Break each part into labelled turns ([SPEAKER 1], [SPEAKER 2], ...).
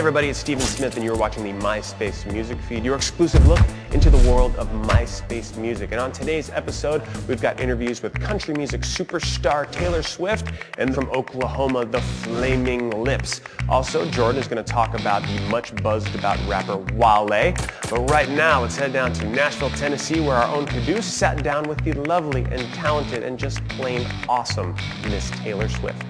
[SPEAKER 1] everybody, it's Stephen Smith and you're watching the MySpace music feed, your exclusive look into the world of MySpace music. And on today's episode, we've got interviews with country music superstar Taylor Swift and from Oklahoma, the Flaming Lips. Also, Jordan is going to talk about the much buzzed about rapper Wale. But right now, let's head down to Nashville, Tennessee, where our own Caduce sat down with the lovely and talented and just plain awesome Miss Taylor Swift.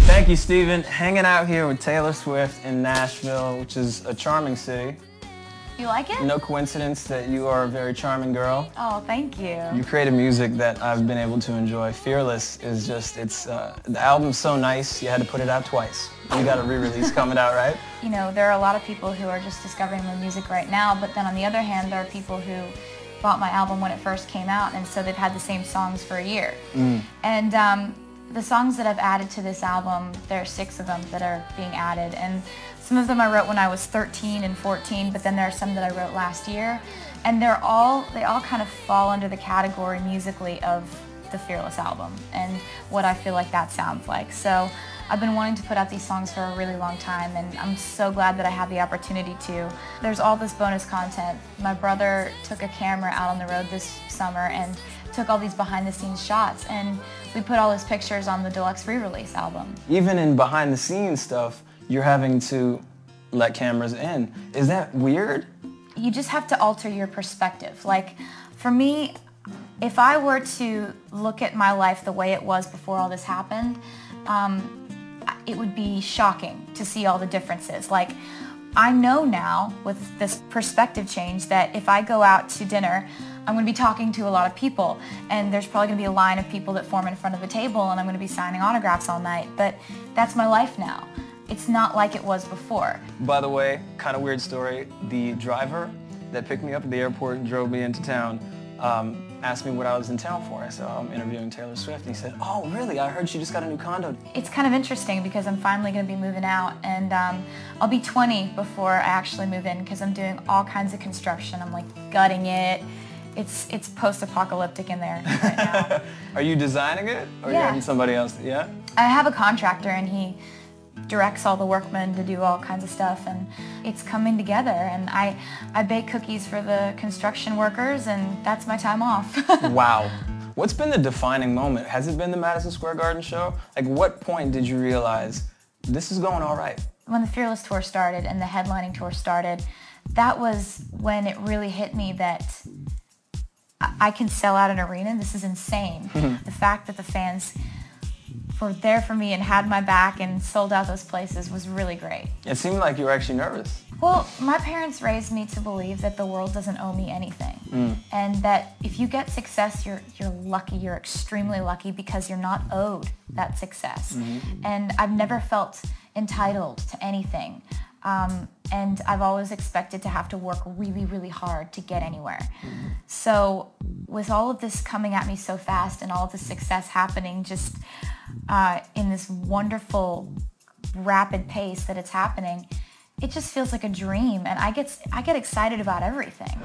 [SPEAKER 2] Thank you, Stephen. Hanging out here with Taylor Swift in Nashville, which is a charming city.
[SPEAKER 3] You like it?
[SPEAKER 2] No coincidence that you are a very charming girl.
[SPEAKER 3] Oh, thank you.
[SPEAKER 2] You create a music that I've been able to enjoy. Fearless is just, the album's so nice, you had to put it out twice. You got a re-release coming out, right?
[SPEAKER 3] You know, there are a lot of people who are just discovering my music right now, but then on the other hand, there are people who bought my album when it first came out, and so they've had the same songs for a year. And the songs that I've added to this album, there are 6 of them that are being added, and some of them I wrote when I was 13 and 14, but then there are some that I wrote last year, and they all kind of fall under the category musically of the Fearless album and what I feel like that sounds like. So I've been wanting to put out these songs for a really long time, and I'm so glad that I have the opportunity to. There's all this bonus content. My brother took a camera out on the road this summer and took all these behind-the-scenes shots, and we put all those pictures on the deluxe re-release album.
[SPEAKER 2] Even in behind-the-scenes stuff, you're having to let cameras in. Is that weird?
[SPEAKER 3] You just have to alter your perspective. Like, for me, if I were to look at my life the way it was before all this happened, it would be shocking to see all the differences. Like, I know now, with this perspective change, that if I go out to dinner, I'm going to be talking to a lot of people, and there's probably going to be a line of people that form in front of a table, and I'm going to be signing autographs all night. But that's my life now. It's not like it was before.
[SPEAKER 2] By the way, kind of weird story, the driver that picked me up at the airport and drove me into town asked me what I was in town for. I said, oh, I'm interviewing Taylor Swift. And he said, oh, really? I heard she just got a new condo.
[SPEAKER 3] It's kind of interesting because I'm finally going to be moving out, and I'll be 20 before I actually move in because I'm doing all kinds of construction. I'm like gutting it. It's post-apocalyptic in there right now.
[SPEAKER 2] Are you designing it? Or
[SPEAKER 3] Yeah.
[SPEAKER 2] are you having somebody else? Yeah?
[SPEAKER 3] I have a contractor, and he directs all the workmen to do all kinds of stuff, and it's coming together, and I bake cookies for the construction workers, and that's my time off.
[SPEAKER 2] Wow. What's been the defining moment? Has it been the Madison Square Garden show? Like, what point did you realize this is going all right?
[SPEAKER 3] When the Fearless tour started and the headlining tour started, that was when it really hit me that I can sell out an arena. This is insane. The fact that the fans were there for me and had my back and sold out those places was really great.
[SPEAKER 2] It seemed like you were actually nervous.
[SPEAKER 3] Well, my parents raised me to believe that the world doesn't owe me anything. And that if you get success, you're lucky, you're extremely lucky because you're not owed that success. And I've never felt entitled to anything. And I've always expected to have to work really, really hard to get anywhere. So with all of this coming at me so fast and all of this success happening just in this wonderful, rapid pace that it's happening, it just feels like a dream, and I get excited about everything.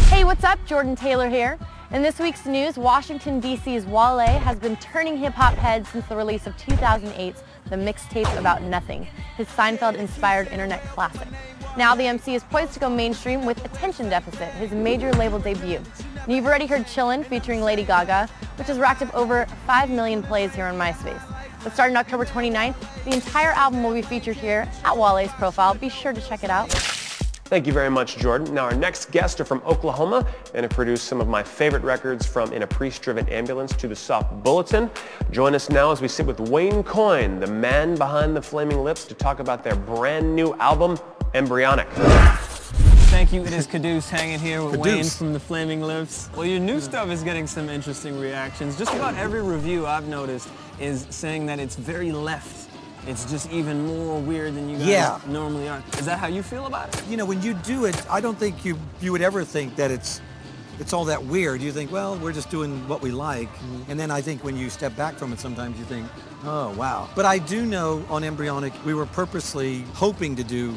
[SPEAKER 4] Hey, what's up? Jordan Taylor here. In this week's news, Washington, D.C.'s Wale has been turning hip-hop heads since the release of 2008's The Mixtape About Nothing, his Seinfeld-inspired internet classic. Now the MC is poised to go mainstream with Attention Deficit, his major label debut. And you've already heard Chillin' featuring Lady Gaga, which has racked up over 5 million plays here on MySpace. But starting October 29th, the entire album will be featured here at Wale's profile. Be sure to check it out.
[SPEAKER 1] Thank you very much, Jordan. Now, our next guests are from Oklahoma and have produced some of my favorite records, from In a Priest-Driven Ambulance to The Soft Bulletin. Join us now as we sit with Wayne Coyne, the man behind the Flaming Lips, to talk about their brand new album, Embryonic.
[SPEAKER 2] Thank you. It is Caduce hanging here with Wayne from the Flaming Lips. Well, your new stuff is getting some interesting reactions. Just about every review I've noticed is saying that it's very left. It's just even more weird than you guys normally are. Is that how you feel about it?
[SPEAKER 5] You know, when you do it, I don't think you would ever think that it's all that weird. You think, well, we're just doing what we like. And then I think when you step back from it, sometimes you think, oh, wow. But I do know on Embryonic, we were purposely hoping to do,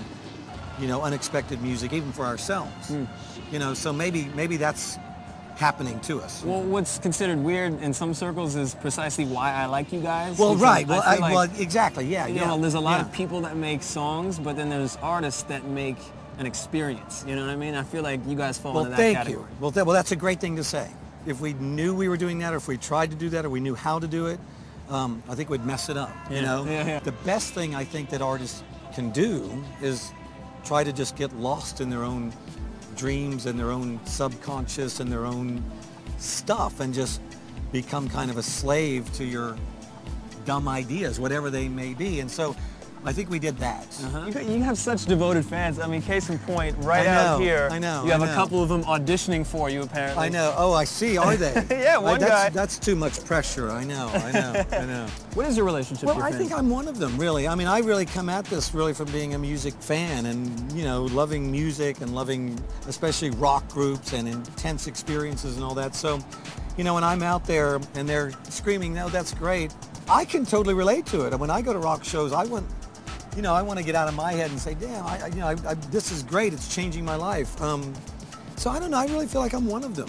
[SPEAKER 5] you know, unexpected music, even for ourselves. You know, so maybe that's happening to us.
[SPEAKER 2] Well, what's considered weird in some circles is precisely why I like you guys.
[SPEAKER 5] Well,
[SPEAKER 2] because
[SPEAKER 5] right.
[SPEAKER 2] I feel like,
[SPEAKER 5] Exactly. Yeah.
[SPEAKER 2] you know, there's a lot of people that make songs, but then there's artists that make an experience. You know what I mean? I feel like you guys fall into that category.
[SPEAKER 5] Well, that's a great thing to say. If we knew we were doing that, or if we tried to do that, or we knew how to do it, I think we'd mess it up. You know?
[SPEAKER 2] Yeah.
[SPEAKER 5] The best thing I think that artists can do is try to just get lost in their own dreams and their own subconscious and their own stuff, and just become kind of a slave to your dumb ideas, whatever they may be. And so I think we did that.
[SPEAKER 2] You have such devoted fans. I mean, case in point, out here,
[SPEAKER 5] I know.
[SPEAKER 2] You have a couple of them auditioning for you, apparently.
[SPEAKER 5] I know. Oh, I see. Are they?
[SPEAKER 2] Yeah, one guy.
[SPEAKER 5] That's too much pressure. I know.
[SPEAKER 2] What is your relationship with your
[SPEAKER 5] I
[SPEAKER 2] fans?
[SPEAKER 5] think I'm one of them, really. I mean, I really come at this really from being a music fan and, you know, loving music and loving especially rock groups and intense experiences and all that. So, you know, when I'm out there and they're screaming, "No, that's great," I can totally relate to it. And when I go to rock shows, I want to get out of my head and say, "Damn, this is great. It's changing my life." So I don't know. I really feel like I'm one of them.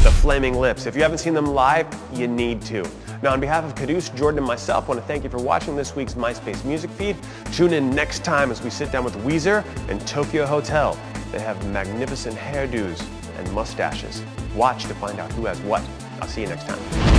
[SPEAKER 1] The Flaming Lips. If you haven't seen them live, you need to. Now, on behalf of Caduce, Jordan, and myself, I want to thank you for watching this week's MySpace music feed. Tune in next time as we sit down with Weezer and Tokyo Hotel. They have magnificent hairdos and mustaches. Watch to find out who has what. I'll see you next time.